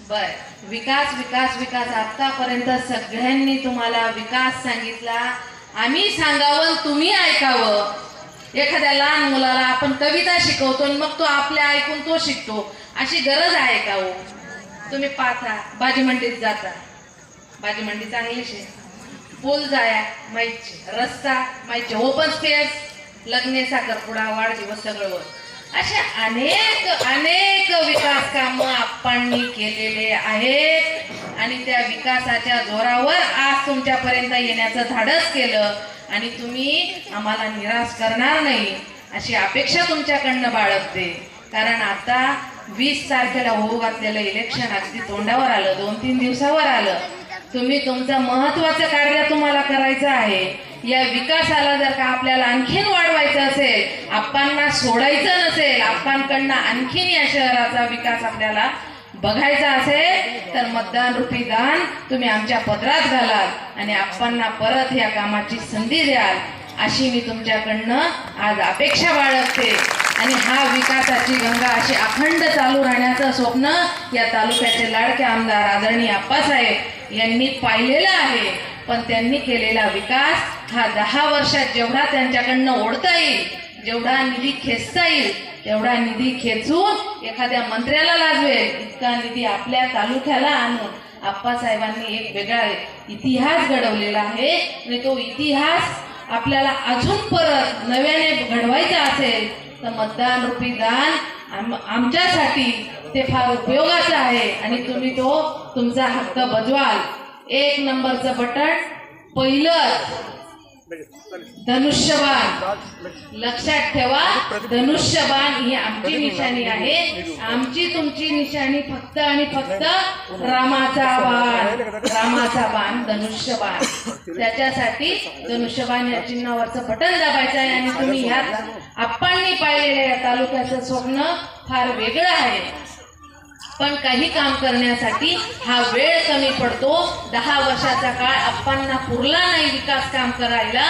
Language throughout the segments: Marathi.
बर, विकास विकास विकास आतापर्यंत सगळ्यांनी तुम्हाला विकास सांगितला. आम्ही सांगावं तुम्ही ऐकावं. एखाद्या लहान मुलाला आपण कविता शिकवतो आणि मग तो आपल्या ऐकून तो शिकतो, अशी गरज आहे का हो? तुम्ही पाहता भाजी मंडीत जाता, भाजी मंडी चांगलीच आहे, पूल जाया माहिती, रस्ता माहिती, ओपन स्पेस, लग्ने, साखरपुडा, वाढदिवस सगळं. अशा अनेक अनेक विकास कामं आपण केलेले आहेत आणि त्या विकासाच्या जोरावर आज तुमच्यापर्यंत येण्याचं धाडस केलं आणि तुम्ही आम्हाला निराश करणार नाही अशी अपेक्षा तुमच्याकडनं बाळगते. कारण आता 20 तारखेला होऊ घातलेलं इलेक्शन अगदी तोंडावर आलं, 2-3 दिवसावर आलं. तुम्ही तुमचं महत्वाचं कार्य तुम्हाला करायचं आहे. या विकासाला जर का आपल्याला आणखीन वाढवायचं असेल, आपणना सोडायचं नसेल, आपणकडनं आणखीन या शहराचा विकास आपल्याला बघायचा असेल तर मतदान रूपी दान तुम्ही आमच्या पदरात घालाल आणि आपणना परत या कामाची संधी द्याल अशी मी तुमच्याकडनं आज अपेक्षा बाळगते. आणि हा विकासाची गंगा अशी अखंड चालू राहण्याचं स्वप्न या तालुक्याचे लाडके आमदार आदरणीय आप्पासाहेब यांनी पाहिलेलं आहे. पण त्यांनी केलेला विकास हा 10 वर्षात जेवढा त्यांच्याकडनं ओढता येईल, जेवढा निधी खेचता येईल, तेवढा निधी खेचून एखाद्या मंत्र्याला लाजवेल इतका निधी आपल्या तालुक्याला आणून आप्पासाहेबांनी एक वेगळा इतिहास घडवलेला आहे. आणि तो इतिहास आपल्याला अजून परत नव्याने घडवायचा असेल तर मतदान रूपी दान आमच्यासाठी ते फार उपयोगाचं आहे आणि तुम्ही तो तुमचा हक्क बजवाल. 1 नंबरचं बटन पहिलं धनुष्यबाण, लक्षात ठेवा. धनुष्यबाण ही आमची निशाणी आहे. आमची तुमची निशाणी फक्त आणि फक्त रामाचा बाण, रामाचा बाण धनुष्यबाण. त्याच्यासाठी धनुष्यबाण या चिन्हावरचं बटन दाबायचं आहे. आणि तुम्ही ह्यात आपणनी पाहिलेल्या या तालुक्याचं स्वप्न फार वेगळं आहे. पण काही काम करण्यासाठी हा वेळ कमी पडतो. 10 वर्षाचा काळ आपणना पुरला नाही विकास काम करायला.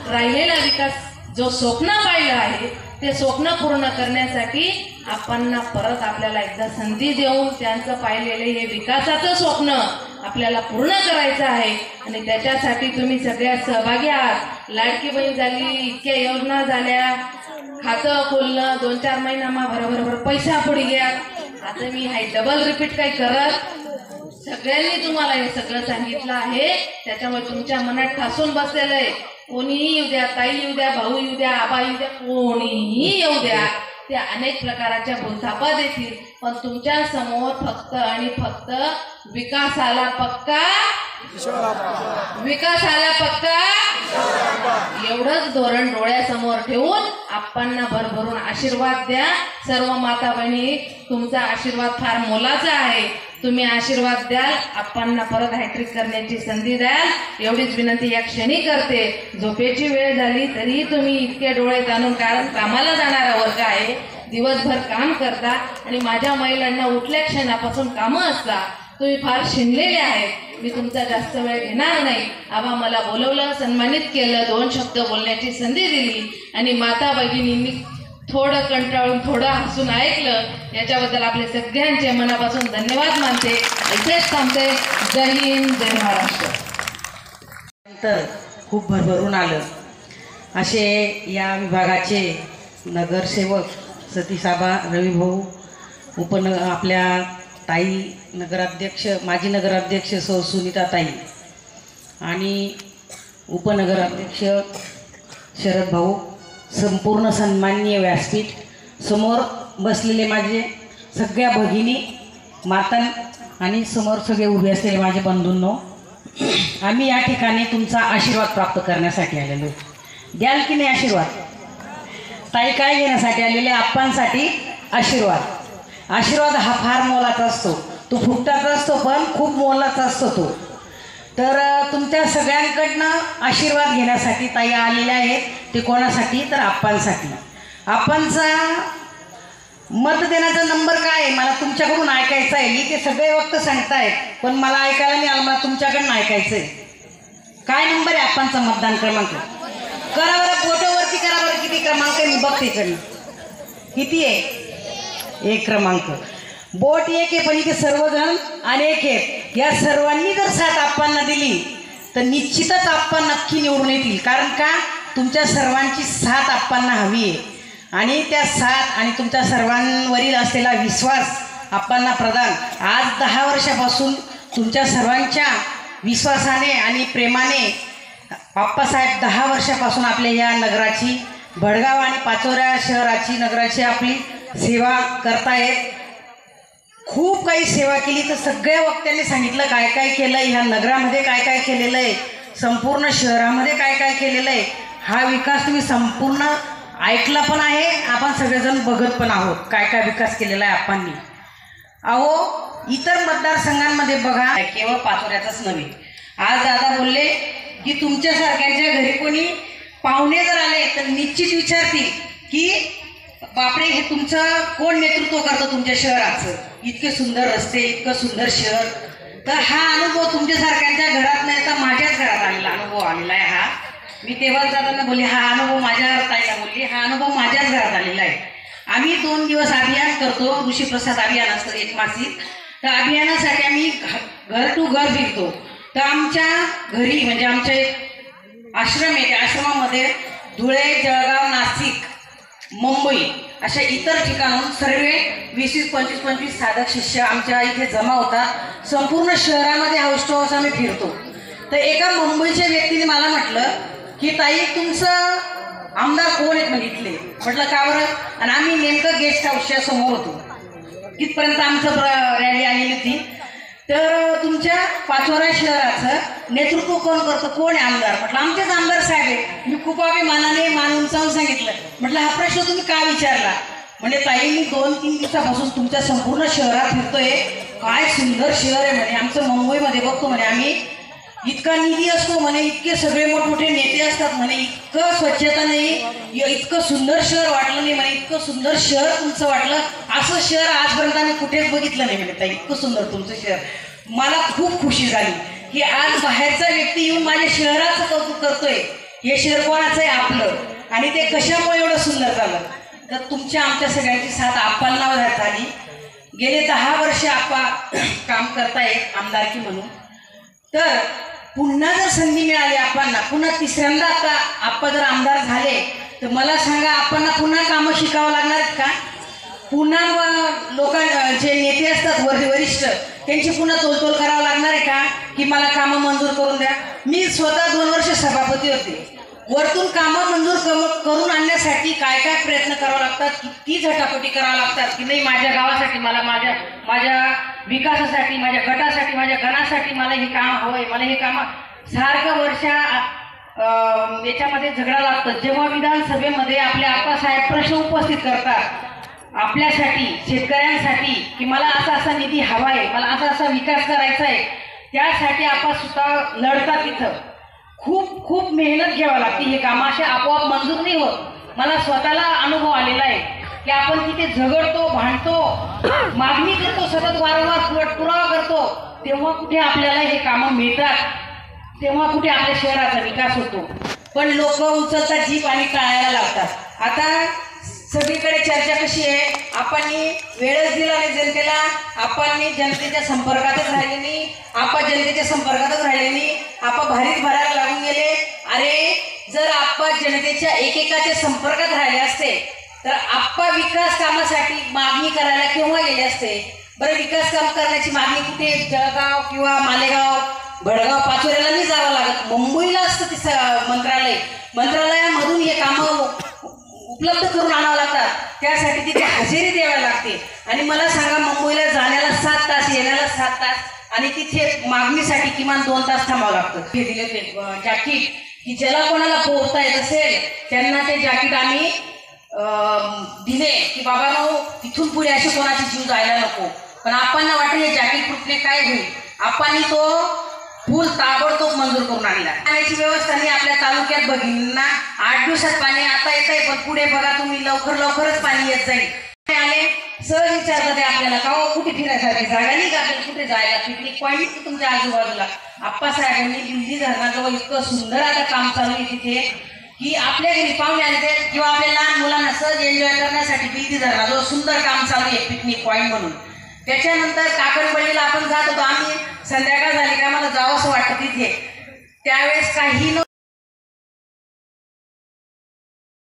राहिलेला विकास जो स्वप्न पाहिलं आहे ते स्वप्न पूर्ण करण्यासाठी आपणना परत आपल्याला एकदा संधी देऊन त्यांचं पाहिलेले हे विकासाचं स्वप्न आपल्याला पूर्ण करायचं आहे. आणि त्याच्यासाठी तुम्ही सगळ्यात सहभागी आहात. लाडकी बहीण झाली, इतक्या योजना झाल्या, खातं खोलणं, 2-4 महिन्यामा बरोबर पैसा पुढे घ्या. आता मी हाय डबल रिपीट काही करत, सगळ्यांनी तुम्हाला हे सगळं सांगितलं आहे. त्याच्यामुळे तुमच्या मनात ठासून बसलेलं आहे. कोणीही येऊ द्या, ताई येऊ द्या, भाऊ येऊ द्या, आबा येऊ द्या, कोणीही येऊ द्या, त्या अनेक प्रकारच्या बोलथापा देतील. पण तुमच्या समोर फक्त आणि फक्त विकासाला पक्का, विकासाला पक्का एवढंच धोरण डोळ्यासमोर ठेवून आपणना भरभरून आशीर्वाद द्या. सर्व माता बहिणी तुमचा आशीर्वाद फार मोलाचा आहे. तुम्ही आशीर्वाद द्याल, आपणना परत हॅट्रिक करण्याची संधी द्याल एवढीच विनंती या क्षणी करते. झोपेची वेळ झाली तरी तुम्ही इतके डोळे ताणून, कारण कामाला जाणारा वर्ग आहे, दिवसभर काम करता आणि माझ्या महिलांना उठल्या क्षणापासून कामं असतात. तुम्ही फार शिनलेले आहेत. मी तुमचा जास्त वेळ घेणार नाही. आबा मला बोलवलं, सन्मानित केलं, 2 शब्द बोलण्याची संधी दिली आणि माता भगिनींनी थोडं कंटाळून थोडं हसून ऐकलं. याच्याबद्दल आपले सगळ्यांचे मनापासून धन्यवाद मानते. इथेच थांबते. जय हिंद, जय महाराष्ट्र. तर खूप भरभरून आलं असे या विभागाचे नगरसेवक सतीसाबा, रविभाऊ, आपल्या ताई नगराध्यक्ष, माजी नगराध्यक्ष सौ सुनीता ताई आणि उपनगराध्यक्ष शरद भाऊ, संपूर्ण सन्माननीय व्यासपीठ, समोर बसलेले माझे सगळ्या भगिनी माता आणि समोर सगळे उभे असलेले माझे बंधूंनो, आम्ही या ठिकाणी तुमचा आशीर्वाद प्राप्त करण्यासाठी आलेलो. द्याल की नाही आशीर्वाद? ताई काय घेण्यासाठी आलेले? आप्पांसाठी आशीर्वाद. आशीर्वाद हा फार मोलाचा असतो. तो फुकटाचा असतो पण खूप मोलाचा असतो तो. तर तुमच्या सगळ्यांकडनं आशीर्वाद घेण्यासाठी ताई आलेल्या आहेत. ते कोणासाठी? तर आप्पांसाठी. आप्पांचा मत देण्याचा नंबर काय आहे मला तुमच्याकडून ऐकायचं आहे. मी ते सगळे वक्त सांगतायत पण मला ऐकायला नाही आलं. मला तुमच्याकडनं ऐकायचं आहे. काय नंबर आहे आप्पांचा मतदान क्रमांक? करा बरं, फोटोवरती करा बरं किती क्रमांक आहे. मी बघते इकडनं किती आहे. 1 क्रमांक. बोट एक आहे पण इथे सर्वजण अनेक आहेत. या सर्वांनी जर साथ आप्पांना दिली तर निश्चितच आप्पा नक्की निवडून येतील. कारण का तुमच्या सर्वांची साथ आप्पांना हवी आहे आणि त्या साथ आणि तुमच्या सर्वांवरील असलेला विश्वास आप्पांना प्रदान आज 10 वर्षापासून तुमच्या सर्वांच्या विश्वासाने आणि प्रेमाने आप्पासाहेब 10 वर्षापासून आपल्या या नगराची भडगाव आणि पाचोऱ्या शहराची नगराची आपली सेवा करतायत. खूप काही सेवा केली. तर सगळ्या वक्त्यांनी सांगितलं काय काय केलं आहे, ह्या नगरामध्ये काय काय केलेलं आहे, संपूर्ण शहरामध्ये काय काय केलेलं आहे. हा विकास तुम्ही संपूर्ण ऐकला पण आहे, आपण सगळेजण बघत पण आहोत काय काय विकास केलेला आहे आप्पांनी. अहो इतर मतदारसंघांमध्ये बघा, केवळ पाचोऱ्याचाच नव्हे. आज दादा बोलले की तुमच्यासारख्यांच्या घरी कोणी पाहुणे जर आले तर निश्चित विचारतील की बापरे हे तुमचं कोण नेतृत्व करतं तुमच्या शहराचं. इतके सुंदर रस्ते, इतकं सुंदर शहर. तर हा अनुभव तुमच्यासारख्यांच्या घरात नाही तर माझ्याच घरात आलेला अनुभव आलेला आहे. हा मी तेव्हा जाताना बोलली हा अनुभव माझ्या ताईला बोलली हा अनुभव माझ्याच घरात आलेला आहे. आम्ही 2 दिवस अभियान करतो, ऋषीप्रसाद अभियान असतं 1 मासिक. तर अभियानासाठी आम्ही घर टू घर फिरतो. तर आमच्या घरी म्हणजे आमचे आश्रम आहे, त्या आश्रमामध्ये धुळे, जळगाव, नाशिक, मुंबई अशा इतर ठिकाणून सर्व 20-25 साधक शिष्य आमच्या इथे जमा होतात. संपूर्ण शहरामध्ये हाऊस टू हाऊस आम्ही फिरतो. तर एका मुंबईच्या व्यक्तीने मला म्हटलं की ताई तुमचं आमदार कोण आहेत म्हटले. म्हटलं का बरं. आणि आम्ही नेमकं गेस्ट हाऊसच्या समोर होतो. तिथपर्यंत आमचं रॅली आलेली होती. तर तुमच्या पाचोरा शहराचं नेतृत्व कोण करतं, कोण आहे आमदार. म्हटलं आमचेच आमदार साहेब आहे. मी खूप अभिमानाने मान उंचावून सांगितलं. म्हटलं हा प्रश्न तुम्ही का विचारला. म्हणजे ताई मी 2-3 दिवसापासून तुमच्या संपूर्ण शहरात फिरतोय. काय सुंदर शहर आहे म्हणे. आमचं मुंबईमध्ये बघतो म्हणे आम्ही, इतका निधी असतो म्हणे, इतके सगळे मोठमोठे नेते असतात म्हणे, इतकं स्वच्छता नाही, इतकं सुंदर शहर वाटलं नाही म्हणे. इतकं सुंदर शहर तुमचं वाटलं, असं शहर आजपर्यंत आम्ही कुठेच बघितलं नाही म्हणे ताई. इतकं सुंदर तुमचं शहर. मला खूप खुशी झाली की आज बाहेरचा व्यक्ती येऊन माझ्या शहराचं कौतुक करतोय. हे शहर कोणाचं आहे आपलं, आणि ते कशामुळे एवढं सुंदर झालं. तर तुमच्या आमच्या सगळ्यांची साथ आप्पांना झाली. गेले 10 वर्ष आप्पा काम करतायत आमदारकी म्हणून. तर पुन्हा जर संधी मिळाली आप्पांना, पुन्हा तिसऱ्यांदा आता आप्पा जर आमदार झाले तर मला सांगा आप्पांना पुन्हा कामं शिकावं लागणार आहेत का. पुन्हा जे नेते असतात वरिष्ठ त्यांची पुन्हा तोलतोल करावं लागणार आहे का की मला कामं मंजूर करून द्या. मी स्वतः 2 वर्ष सभापती होते. वरतून कामं मंजूर करून आणण्यासाठी काय काय प्रयत्न करावे लागतात, किती झटापटी करावं लागतात की नाही माझ्या गावासाठी, मला माझ्या विकासासाठी, माझ्या गटासाठी, माझ्या गणासाठी मला हे काम हवंय, मला हे काम सारखं याच्यामध्ये झगडा लागतं. जेव्हा विधानसभेमध्ये आपले आप्पासाहेब प्रश्न उपस्थित करतात आपल्यासाठी, शेतकऱ्यांसाठी की मला असा निधी हवा आहे, मला असा विकास करायचा आहे, त्यासाठी आप्पा सुद्धा लढतात. तिथं खूप मेहनत घ्यावी लागते. हे कामं असे आपोआप मंजूर नाही होत. मला स्वतःला अनुभव आलेला आहे की आपण तिथे झगडतो, भांडतो, मागणी करतो, सतत वारंवार पुरावा करतो, तेव्हा कुठे आपल्याला हे कामं मिळतात, तेव्हा कुठे आपल्या शहराचा विकास होतो. पण लोक उचलतात जीप आणि टाळायला लावतात. आता सगळीकडे चर्चा कशी आहे, आपण वेळच दिला नाही जनतेला, आपण जनतेच्या संपर्कातच राहिले नाही, आपण जनतेच्या संपर्कातच राहिले नाही, आपण भारीत भरायला लागून गेले. अरे जर आपण जनतेच्या एकेकाच्या संपर्कात राहिले असते तर आप्पा विकास कामासाठी मागणी करायला केव्हा गेले असते बरं. विकास काम करण्याची मागणी कुठे, जळगाव किंवा मालेगाव, भडगाव, पाचोऱ्याला नाही जावं लागत, मुंबईला असतं ते मंत्रालयामधून हे कामं उपलब्ध करून आणावं लागतात. त्यासाठी तिथे हजेरी द्यावी लागते. आणि मला सांगा मुंबईला जाण्याला 7 तास, येण्याला 7 तास, आणि तिथे मागणीसाठी किमान 2 तास थांबावं लागतं. हे दिले ते जॅकेट की ज्याला कोणाला पोहता येत असेल त्यांना ते जॅकेट आम्ही दिले की बाबांनो इथून पुढे असे कोणाची जीव जायला नको. पण आपण वाटलं हे जॅकेट कुठले काय होईल, आपण तो फुल ताबडतोब मंजूर करून आणला. पाण्याची व्यवस्था नाही आपल्या तालुक्यात बघितला. 8 दिवसात पाणी आता येत आहे, पण पुढे बघा तुम्ही लवकरच पाणी येत जाईल. आले सहज विचारलं ते आपल्याला का कुठे फिरायसाठी जागा नाही का, आपल्याला कुठे जायला, पिकनिक पॉईंट तुमच्या आजूबाजूला. आप्पासाहेबांनी दिल्ली धरणाजवळ इतकं सुंदर आता काम चालू आहे तिथे की आपल्या घरी पाहुणे आले किंवा आपल्या लहान मुलांना सहज एन्जॉय करण्यासाठी दिल्ली धरणाजवळ सुंदर काम चालू आहे पिकनिक पॉईंट म्हणून. त्याच्यानंतर काकणपल्लीला आपण जात होतो आम्ही. संध्याकाळ झाली का मला जावंसं वाटतं तिथे. त्यावेळेस काही